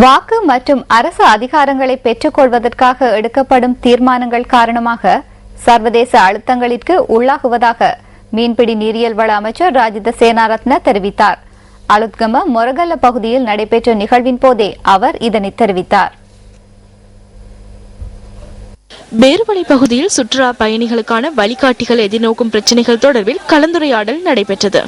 வாக்கு மற்றும் அரசு அதிகாரங்களை பெற்றுக் கொள்வதற்காக எடுக்கப்படும் தீர்மானங்கள் காரணமாக சர்வதேச அழுத்தங்களிற்கு உள்ளாகுவதாக மீன்பிடி நீரியல் வள அமைச்சர் ராஜித சேனாரத்ன தெரிவித்தார். அலுத்கம மொரகல்ல பகுதியில் நடைபெற்ற நிகழ்வின் போதே அவர் இதனை தெரிவித்தார். பேருவளை பகுதியில் சுற்றுலா பயணிகளுக்கான வழிகாட்டிகள் எதிர்நோக்கும் பிரச்சனைகள் தொடர்பில் கலந்துரையாடல் நடைபெற்றது.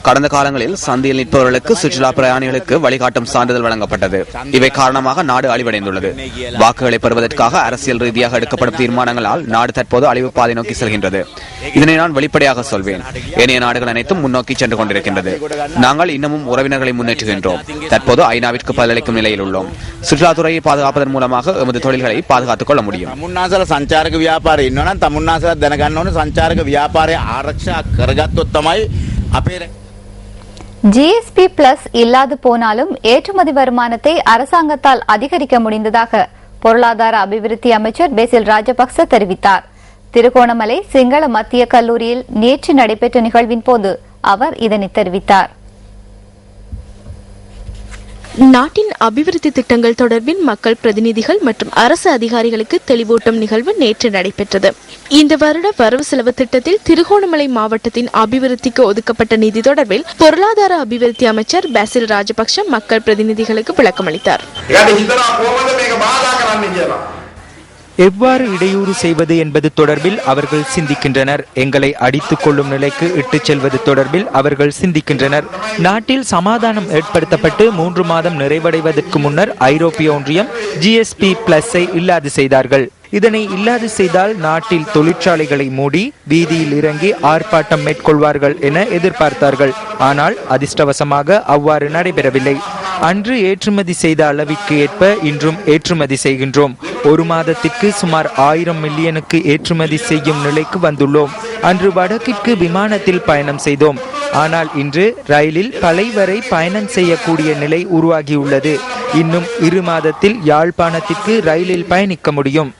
கடந்த காலங்களில் சந்தையில் நிற்பவர்களுக்கு சுற்றுலா பிரயாணிகளுக்கு வழிகாட்டும் சான்றிதழ் வழங்கப்பட்டது. இவை காரணமாக நாடு அழிவடைந்துள்ளது. வாக்குகளை பெறுவதற்காக அரசியல் ரீதியாக எடுக்கப்படும் தீர்மானங்களால் நாடு தற்போது அழிவு பாதை நோக்கி செல்கின்றது. இதனை நான் வெளிப்படையாக சொல்வேன். ஏனைய நாடுகள் அனைத்தும் முன்னோக்கி சென்று கொண்டிருக்கின்றது. நாங்கள் இன்னமும் உறவினர்களை முன்னேற்றுகின்றோம். தற்போது ஐநாவிற்கு பதிலளிக்கும் நிலையில் உள்ளோம். சுற்றுலாத்துறையை பாதுகாப்பதன் மூலமாக எமது தொழில்களை பாதுகாத்துக் கொள்ள முடியும். சஞ்சாரக வியாபாரி இன்னொன்று தமிழ்நாடு தனகன்னு சஞ்சாரக வியாபாரி ஆரக்ஷா கரகத்துவமாய் அப்பேர ஜிஎஸ்பி பிளஸ் இல்லாது போனாலும் ஏற்றுமதி வருமானத்தை அரசாங்கத்தால் அதிகரிக்க முடிந்ததாக பொருளாதார அபிவிருத்தி அமைச்சர் பேசில் ராஜபக்ச தெரிவித்தார். திருகோணமலை சிங்கள மத்திய கல்லூரியில் நேற்று நடைபெற்ற நிகழ்வின் போது அவர் இதனை தெரிவித்தார். நாட்டின் அபிவிருத்தி திட்டங்கள் தொடர்பில் மக்கள் பிரதிநிதிகள் மற்றும் அரசு அதிகாரிகளுக்கு தெளிவூட்டும் நிகழ்வு நேற்று நடைபெற்றது. இந்த வருட வரவு செலவு திட்டத்தில் திருகோணமலை மாவட்டத்தின் அபிவிருத்திக்கு ஒதுக்கப்பட்ட நிதி தொடர்பில் பொருளாதார அபிவிருத்தி அமைச்சர் பேசில் ராஜபக்ஷ மக்கள் பிரதிநிதிகளுக்கு விளக்கமளித்தார். எவ்வாறு இடையூறு செய்வது என்பது தொடர்பில் அவர்கள் சிந்திக்கின்றனர். எங்களை அடித்துக் கொள்ளும் நிலைக்கு இட்டுச் செல்வது தொடர்பில் அவர்கள் சிந்திக்கின்றனர். நாட்டில் சமாதானம் ஏற்படுத்தப்பட்டு 3 மாதம் நிறைவடைவதற்கு முன்னர் ஐரோப்பிய ஒன்றியம் ஜிஎஸ்பி பிளஸை இல்லாது செய்தார்கள். இதனை இல்லாது செய்தால் நாட்டில் தொழிற்சாலைகளை மூடி வீதியில் இறங்கி ஆர்ப்பாட்டம் மேற்கொள்வார்கள் என எதிர்பார்த்தார்கள். ஆனால் அதிர்ஷ்டவசமாக அவ்வாறு நடைபெறவில்லை. அன்று ஏற்றுமதி செய்த அளவிற்கு ஏற்ப இன்றும் ஏற்றுமதி செய்கின்றோம். 1 மாதத்திற்கு சுமார் 1000 மில்லியனுக்கு ஏற்றுமதி செய்யும் நிலைக்கு வந்துள்ளோம். அன்று வடக்கிற்கு விமானத்தில் பயணம் செய்தோம். ஆனால் இன்று ரயிலில் பளை வரை பயணம் செய்யக்கூடிய நிலை உருவாகியுள்ளது. இன்னும் 2 மாதத்தில் யாழ்ப்பாணத்திற்கு ரயிலில் பயணிக்க முடியும்.